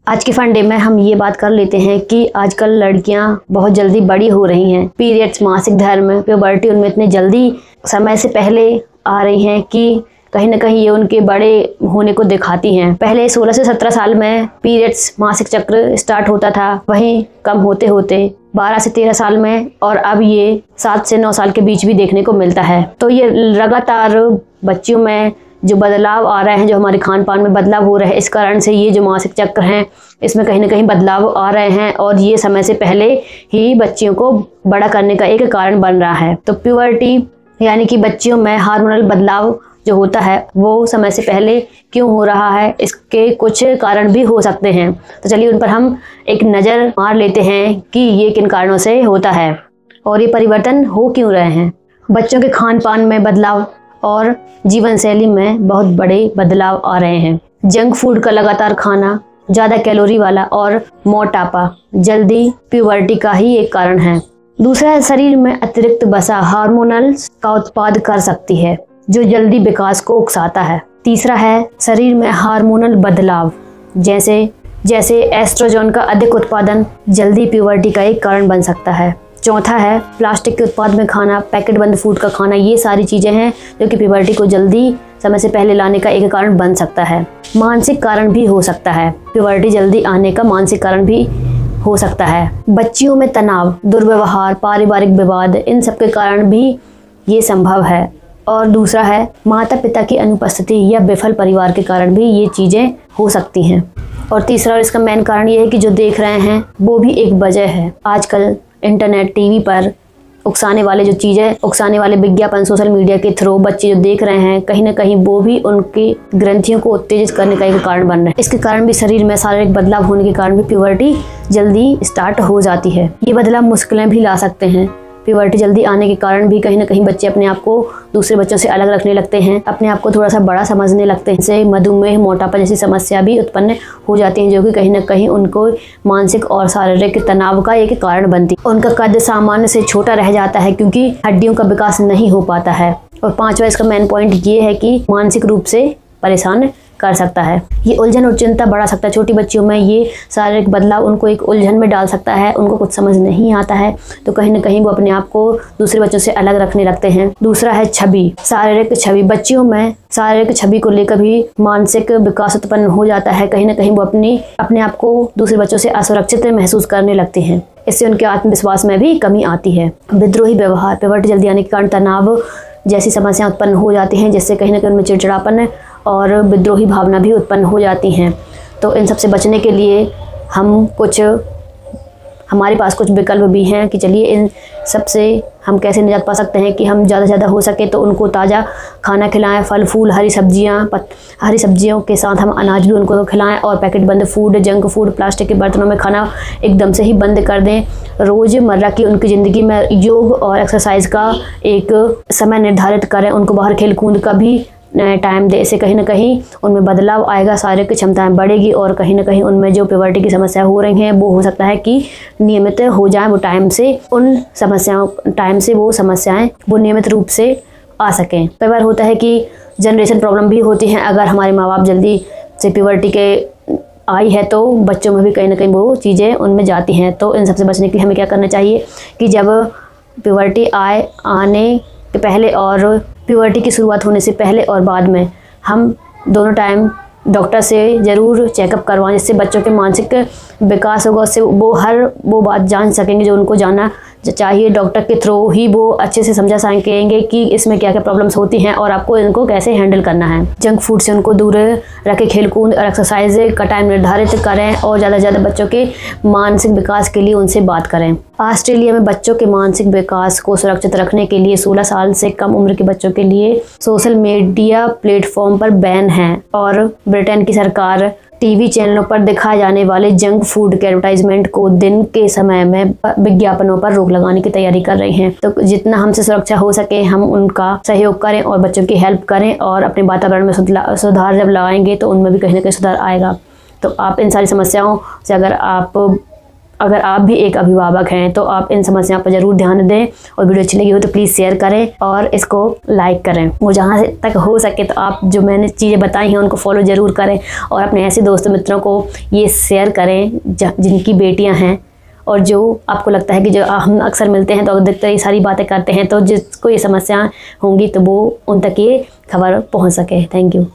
आज के fun day में हम ये बात कर लेते हैं कि आजकल लड़कियां बहुत जल्दी बड़ी हो रही हैं। पीरियड्स, मासिक धर्म, प्यूबर्टी उनमें इतने जल्दी समय से पहले आ रही हैं कि कहीं ना कहीं ये उनके बड़े होने को दिखाती हैं। पहले 16 से 17 साल में पीरियड्स, मासिक चक्र स्टार्ट होता था, वहीं कम होते होते 12 से 13 साल में, और अब ये 7 से 9 साल के बीच भी देखने को मिलता है। तो ये लगातार बच्चियों में जो बदलाव आ रहे हैं, जो हमारे खान पान में बदलाव हो रहे हैं, इस कारण से ये जो मासिक चक्र हैं इसमें कहीं ना कहीं बदलाव आ रहे हैं और ये समय से पहले ही बच्चियों को बड़ा करने का एक कारण बन रहा है। तो प्यूबर्टी यानी कि बच्चियों में हार्मोनल बदलाव जो होता है वो समय से पहले क्यों हो रहा है, इसके कुछ कारण भी हो सकते हैं। तो चलिए उन पर हम एक नज़र मार लेते हैं कि ये किन कारणों से होता है और ये परिवर्तन हो क्यों रहे हैं। बच्चों के खान पान में बदलाव और जीवन शैली में बहुत बड़े बदलाव आ रहे हैं। जंक फूड का लगातार खाना, ज़्यादा कैलोरी वाला और मोटापा जल्दी प्यूबर्टी का ही एक कारण है। दूसरा है, शरीर में अतिरिक्त वसा हार्मोनल का उत्पाद कर सकती है जो जल्दी विकास को उकसाता है। तीसरा है, शरीर में हार्मोनल बदलाव जैसे एस्ट्रोजन का अधिक उत्पादन जल्दी प्यूबर्टी का एक कारण बन सकता है। चौथा है, प्लास्टिक के उत्पाद में खाना, पैकेट बंद फूड का खाना, ये सारी चीज़ें हैं जो कि प्यूबर्टी को जल्दी समय से पहले लाने का एक कारण बन सकता है। मानसिक कारण भी हो सकता है, प्यूबर्टी जल्दी आने का मानसिक कारण भी हो सकता है। बच्चियों में तनाव, दुर्व्यवहार, पारिवारिक विवाद, इन सब के कारण भी ये संभव है। और दूसरा है, माता पिता की अनुपस्थिति या विफल परिवार के कारण भी ये चीज़ें हो सकती हैं। और तीसरा और इसका मेन कारण ये है कि जो देख रहे हैं वो भी एक वजह है। आजकल इंटरनेट, टीवी पर उकसाने वाले जो चीज़ें, उकसाने वाले विज्ञापन, सोशल मीडिया के थ्रू बच्चे जो देख रहे हैं, कहीं ना कहीं वो भी उनकी ग्रंथियों को उत्तेजित करने का एक कारण बन रहे हैं। इसके कारण भी शरीर में शारीरिक बदलाव होने के कारण भी प्यूबर्टी जल्दी स्टार्ट हो जाती है। ये बदलाव मुश्किलें भी ला सकते हैं। प्यूबर्टी जल्दी आने के कारण भी कहीं ना कहीं बच्चे अपने आप को दूसरे बच्चों से अलग रखने लगते हैं, अपने आप को थोड़ा सा बड़ा समझने लगते हैं। इससे मधुमेह, मोटापा जैसी समस्या भी उत्पन्न हो जाती हैं जो कि कहीं ना कहीं उनको मानसिक और शारीरिक तनाव का एक कारण बनती है। उनका कद सामान्य से छोटा रह जाता है क्योंकि हड्डियों का विकास नहीं हो पाता है। और पांचवा इसका मेन पॉइंट ये है कि मानसिक रूप से परेशान कर सकता है। ये उलझन और चिंता बढ़ा सकता है। छोटी बच्चियों में ये शारीरिक बदलाव उनको एक उलझन में डाल सकता है, उनको कुछ समझ नहीं आता है, तो कहीं ना कहीं वो अपने आप को दूसरे बच्चों से अलग रखने लगते हैं। दूसरा है छवि, शारीरिक छवि। बच्चियों में शारीरिक छवि को लेकर भी मानसिक विकास उत्पन्न हो जाता है। कहीं ना कहीं वो अपने आप को दूसरे बच्चों से असुरक्षित महसूस करने लगते हैं। इससे उनके आत्मविश्वास में भी कमी आती है। विद्रोही व्यवहार, प्यूबर्टी जल्दी आने के कारण तनाव जैसी समस्याएं उत्पन्न हो जाती हैं, जिससे कहीं ना कहीं उनमें चिड़चिड़ापन और विद्रोही भावना भी उत्पन्न हो जाती हैं। तो इन सब से बचने के लिए हमारे पास कुछ विकल्प भी हैं कि चलिए इन सब से हम कैसे निजात पा सकते हैं कि हम ज़्यादा से ज़्यादा हो सके तो उनको ताज़ा खाना खिलाएं, फल फूल, हरी सब्जियों के साथ हम अनाज भी उनको खिलाएं और पैकेट बंद फूड, जंक फूड, प्लास्टिक के बर्तनों में खाना एकदम से ही बंद कर दें। रोज़मर्रा की उनकी ज़िंदगी में योग और एक्सरसाइज का एक समय निर्धारित करें, उनको बाहर खेल कूद का भी टाइम दे। इससे कहीं ना कहीं उनमें बदलाव आएगा, शारीरिक क्षमताएं बढ़ेगी और कहीं ना कहीं उनमें जो प्यूबर्टी की समस्या हो रही हैं वो हो सकता है कि नियमित हो जाए। वो टाइम से वो समस्याएं वो नियमित रूप से आ सकें। कई बार होता है कि जनरेशन प्रॉब्लम भी होती हैं। अगर हमारे माँ बाप जल्दी से प्यूबर्टी के आई है तो बच्चों में भी कहीं ना कहीं वो चीज़ें उनमें जाती हैं। तो इन सबसे बचने के लिए हमें क्या करना चाहिए कि जब प्यूबर्टी आने के पहले और प्यूबर्टी की शुरुआत होने से पहले और बाद में हम दोनों टाइम डॉक्टर से ज़रूर चेकअप करवाएं, जिससे बच्चों के मानसिक विकास होगा। उससे वो बात जान सकेंगे जो उनको जानना चाहिए। डॉक्टर के थ्रू ही वो अच्छे से समझा सकेंगे कि इसमें क्या क्या प्रॉब्लम्स होती हैं और आपको इनको कैसे हैंडल करना है। जंक फूड से उनको दूर रखें, खेल कूद और एक्सरसाइज का टाइम निर्धारित करें और ज़्यादा से ज़्यादा बच्चों के मानसिक विकास के लिए उनसे बात करें। ऑस्ट्रेलिया में बच्चों के मानसिक विकास को सुरक्षित रखने के लिए 16 साल से कम उम्र के बच्चों के लिए सोशल मीडिया प्लेटफॉर्म पर बैन है और ब्रिटेन की सरकार टीवी चैनलों पर दिखाए जाने वाले जंक फूड के एडवर्टाइजमेंट को दिन के समय में विज्ञापनों पर रोक लगाने की तैयारी कर रही हैं। तो जितना हमसे सुरक्षा हो सके हम उनका सहयोग करें और बच्चों की हेल्प करें और अपने वातावरण में सुधार जब लाएंगे तो उनमें भी कहीं ना कहीं सुधार आएगा। तो आप इन सारी समस्याओं से अगर आप अगर आप भी एक अभिभावक हैं तो आप इन समस्याओं पर ज़रूर ध्यान दें, और वीडियो अच्छी लगी हो तो प्लीज़ शेयर करें और इसको लाइक करें। वो जहाँ तक हो सके तो आप जो मैंने चीज़ें बताई हैं उनको फॉलो ज़रूर करें, और अपने ऐसे दोस्तों मित्रों को ये शेयर करें जिनकी बेटियाँ हैं, और जो आपको लगता है कि जो हम अक्सर मिलते हैं तो अधिकतर ये सारी बातें करते हैं, तो जिसको ये समस्याएं होंगी तो वो उन तक ये खबर पहुंच सके। Thank you.